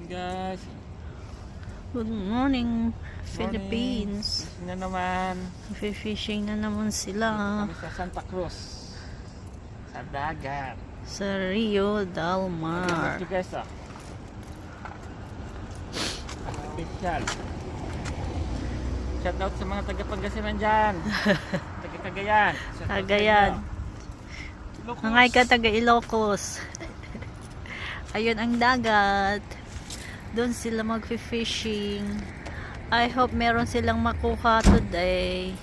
Guys, Good morning, Philippines. fishing na naman. Fishing na naman sila Kami sa Santa Cruz, sa dagat. sa Rio del Dagat Mar. nyo guys, oh. Official. Shout out sa mga taga Pangasinan dyan. Taga Cagayan. Shout out sa Cagayan. inyo. Ilocos. Hangay ka taga Ilocos. Ayun ang dagat. Doon sila mag-fishing. I hope meron silang makuha today.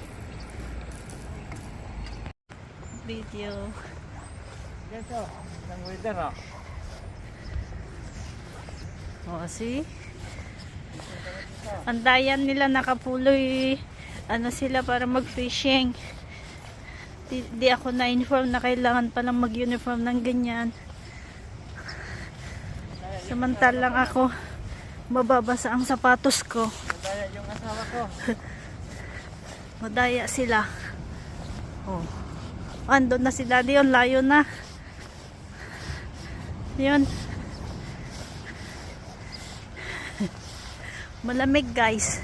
Video. Guys, oh. Ang weather, oh. Oh, see? Andayan nila nakapuloy. Ano sila para mag-fishing. Di ako na-inform na kailangan palang mag-uniform ng ganyan. Samantalang ako, mababasa ang sapatos ko. Madaya yung asawa ko. Madaya sila. Oh. Andun na si Daddy yun. Layo na. Yun. Malamig guys.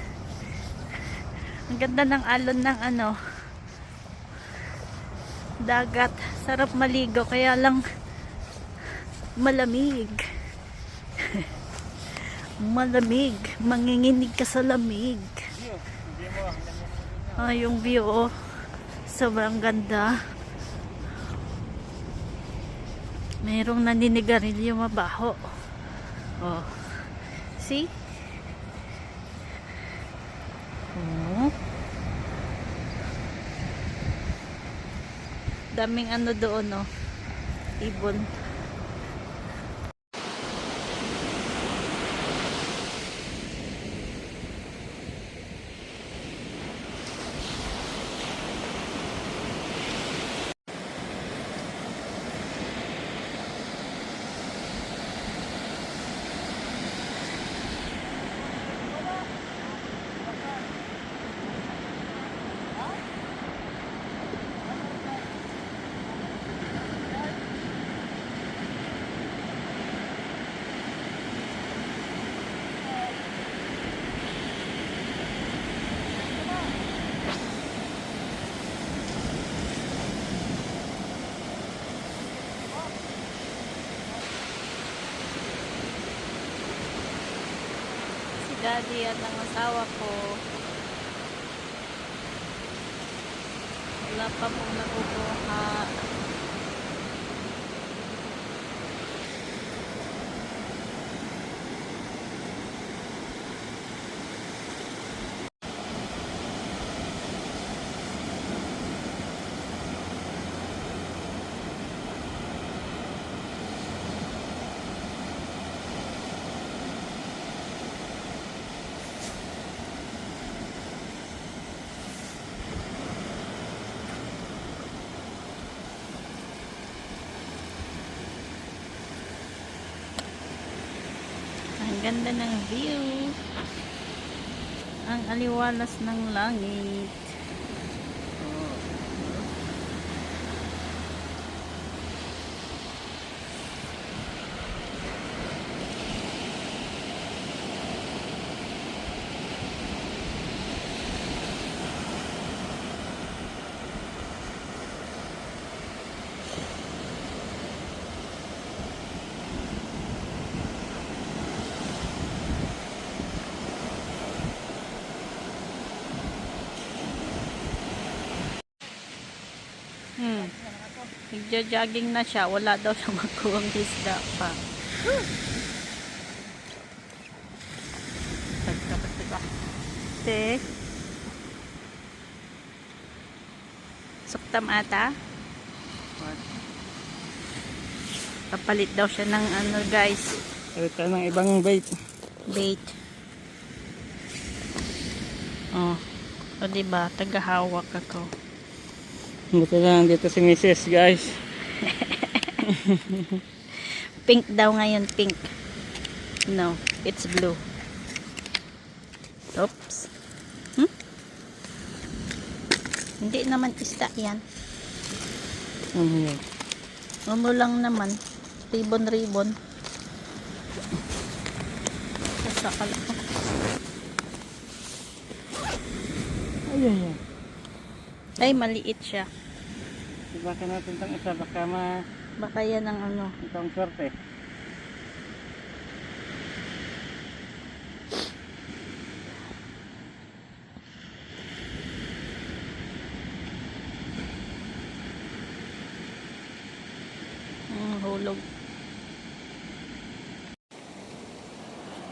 Ang ganda ng alon ng ano. Dagat. Sarap maligo. Kaya lang malamig. Malamig. Manginginig ka sa lamig. Hindi mo. Ah, yung view oh. Sobrang ganda. Mayroong naninigarilyo mabaho. Oh. See? Oh. Daming ano doon oh. Ibon. Daddy at ang asawa ko wala pa pong nakukuha. Ang ganda ng view. Ang aliwalas ng langit. Nagja-jogging na siya. Wala daw siya makuhang isda pa. Te. Suktam ata. Papalit daw siya ng ano guys. Palit tayo ng ibang bait. Bait. Oh. O diba? Tagahawak ako. Buti lang dito si Mrs. guys. Pink daw ngayon, pink. No, it's blue. Oops. Hindi naman isda yan. Ano yan? Ano lang naman. Ribbon-ribbon. Sa kalako. Ay. Ay, maliit siya. Baka natin itong isa, baka Baka yan ang ano. itong swerte. Hulog.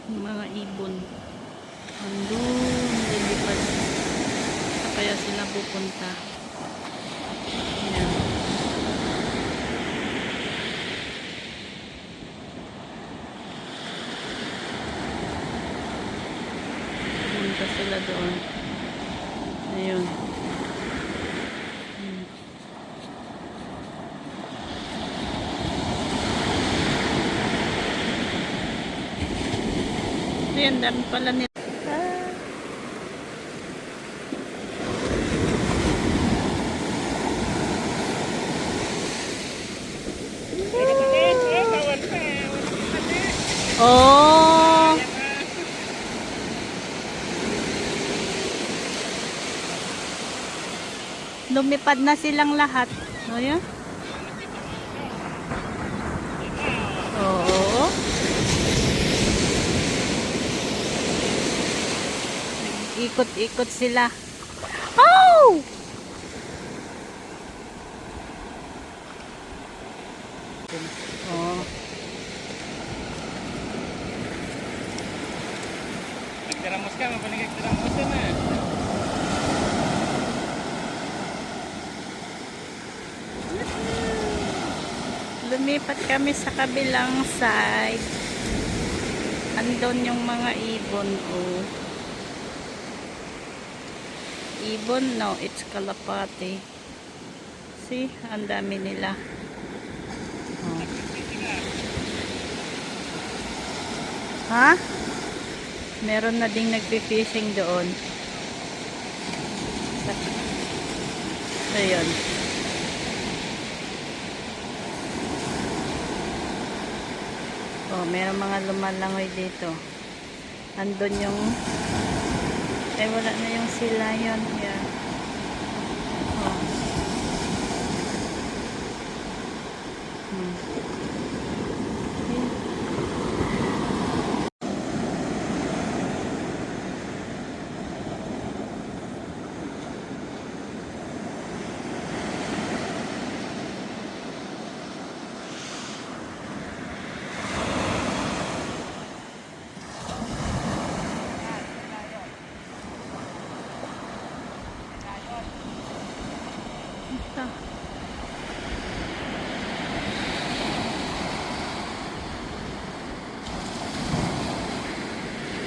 Mga ibon. Andun, lilipad. Kaya sila pupunta. Yan. Pupunta sila doon. Ayun. Ayan, dami pala nila. Oh! Lumipad na silang lahat. Ayan. Oo. Ikot-ikot sila. Oh! Oh. Nagdaramos ka, mapaligag daramos ka na. Lumipat kami sa kabilang side. Andun yung mga ibon. Oh. Ibon, no, it's kalapati. See, ang dami nila. Oh. Ha? Meron na ding nagpi-fishing doon. Ayun. Oh, meron mga lumalangoy dito. Andun yung wala na yung sila yun. Yan. Oh.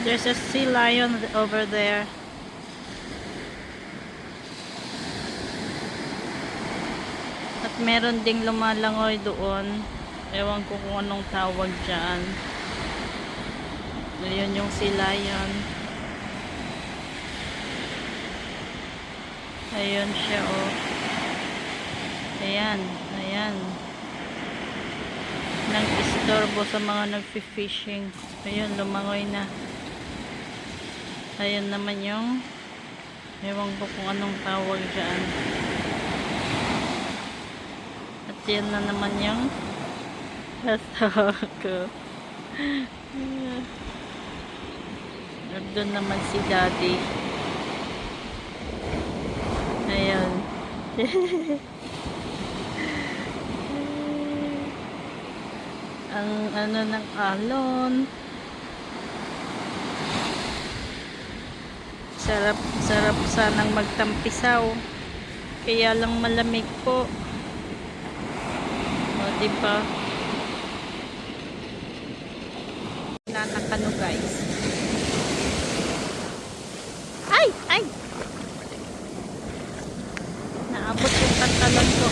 There's a sea lion over there. At meron ding lumalangoy doon. Ewan ko kung anong tawag dyan. Ayun yung sea lion. Ayun siya, oh. Ayan, ayan. Nang istorbo sa mga nagfi-fishing. Ayun, lumangoy na. Ayun naman yung ewan ko kung anong tawag dyan. At yan na naman yung asawa ko. At doon naman si daddy. Ayun. Ang ano ng alon. Sarap sanang magtampisaw. Kaya lang malamig po. O, diba? Nanakano, guys. Ay! Ay! Naabot yung pantalon ko.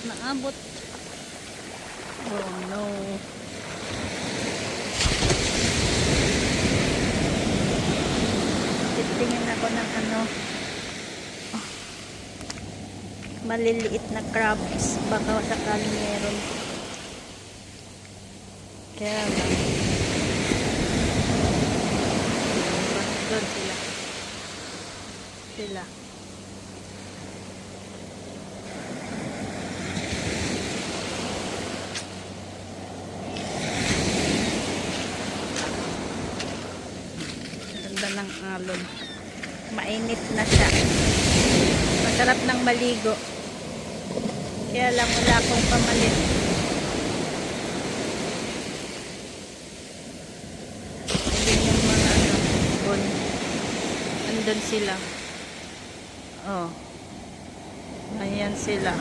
Naabot. Oh, no. Tingin ako ng ano. Oh. maliliit na crabs, baka sakaling meron. Kaya lang doon sila ganda ng alon, mainit na siya, masarap ng maligo, kaya lang wala akong pamalit. Ayun yung mga ibon, andun sila, oh, ayan sila,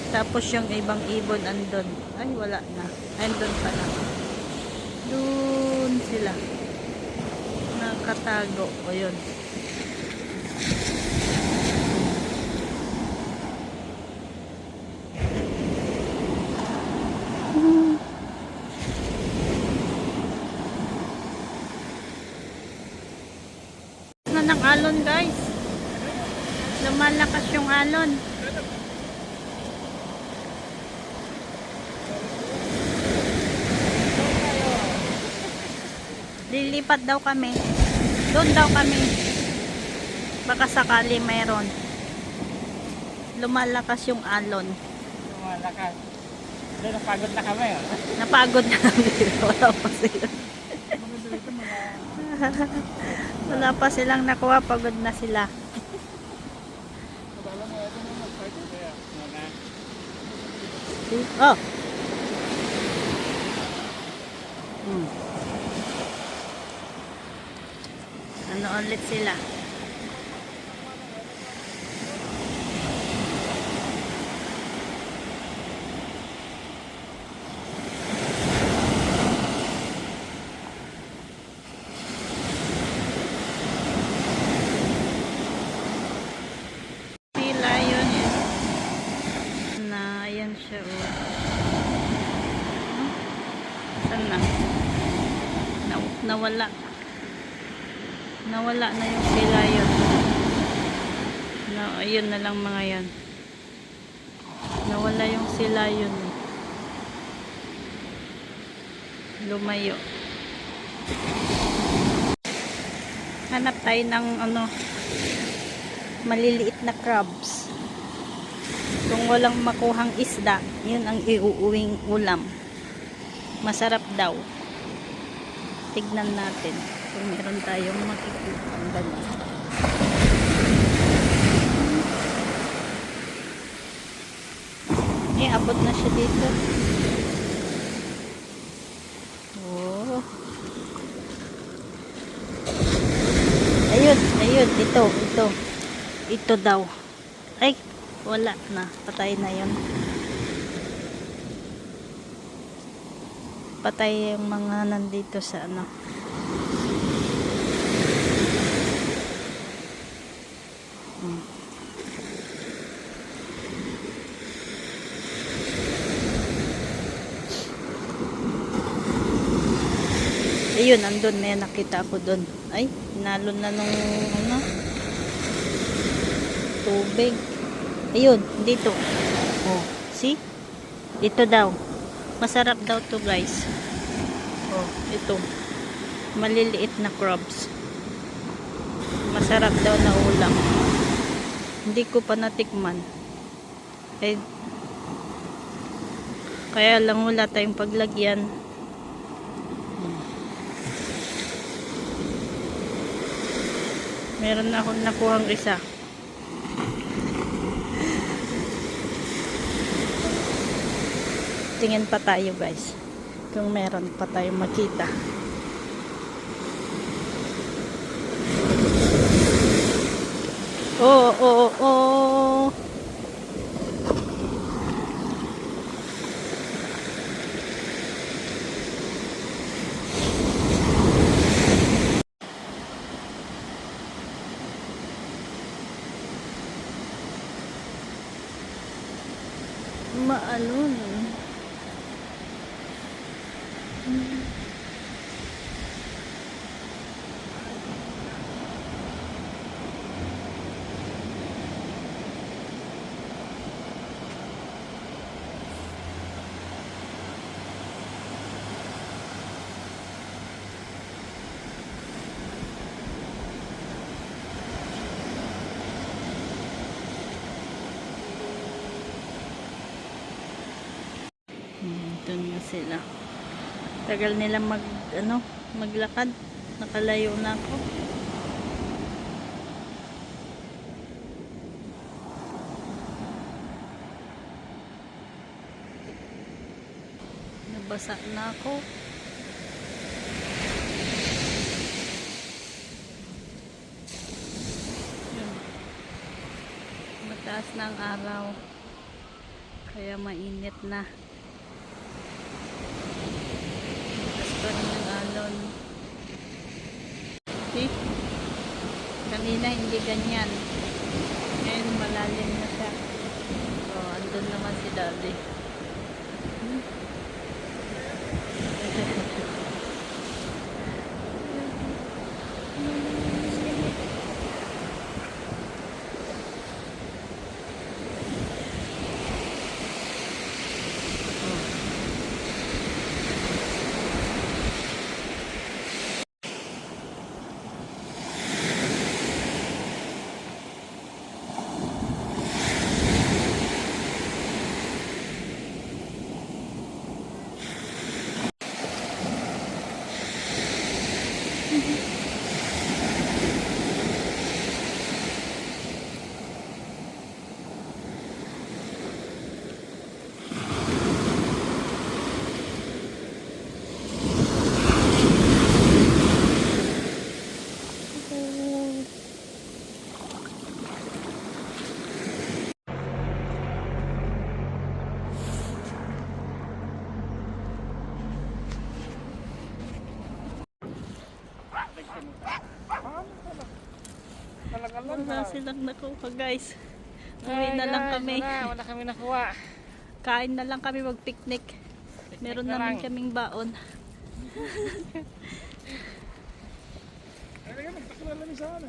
tapos yung ibang ibon andun, ay wala na, andun pala, dun sila nakatago, o yun. Na ng alon guys, lumalakas yung alon. Lilipat daw kami, doon daw kami, baka sakali mayroon. Lumalakas yung alon. Lumalakas. Doon, napagod na kami. Oh. Napagod na kami. Wala pa sila. Wala pa silang nakuha, pagod na sila. Oh. Ano ulit sila? Pila yun eh. Na, ayan siya oh. Saan na? Nawala. Nawala na yung sila yun. Ayun na lang mga yan. Nawala yung sila yun. Lumayo. Hanap tayo ng ano, maliliit na crabs. Kung walang makuhang isda, yun ang iuuwing ulam. Masarap daw. Tignan natin kung meron tayong makikita ang ganyan. Abot na siya dito. Oh. Ayun, ito daw. Ay, wala na, patay na yun. Patay yung mga nandito sa ano. Ayun, andun, may nakita ako dun. Ay, nalon na nung ano, tubig. Ayun, dito. Oh, see? Ito daw. Masarap daw to guys. Oh, ito. Maliliit na crabs. Masarap daw na ulam. Hindi ko pa natikman. Eh, kaya lang wala tayong paglagyan. Meron na akong nakuhang isa. Tingin pa tayo guys. Kung meron pa tayong makita. Oh. Maalon. Doon na sila. Tagal nila maglakad. Nakalayo na ako. Nabasa na ako. Yun. Mataas na ang araw. Kaya mainit na. Mataas pa rin ang alon. See? Kanina hindi ganyan. Ngayon malalim na siya. So, andun naman si Daddy. Wala silang nakuha guys. Uwi na lang kami. Wala kami nakuha. Kain na lang kami, mag-picnic. Meron na naman lang. kaming baon. Ay, magtakala lang sa ano.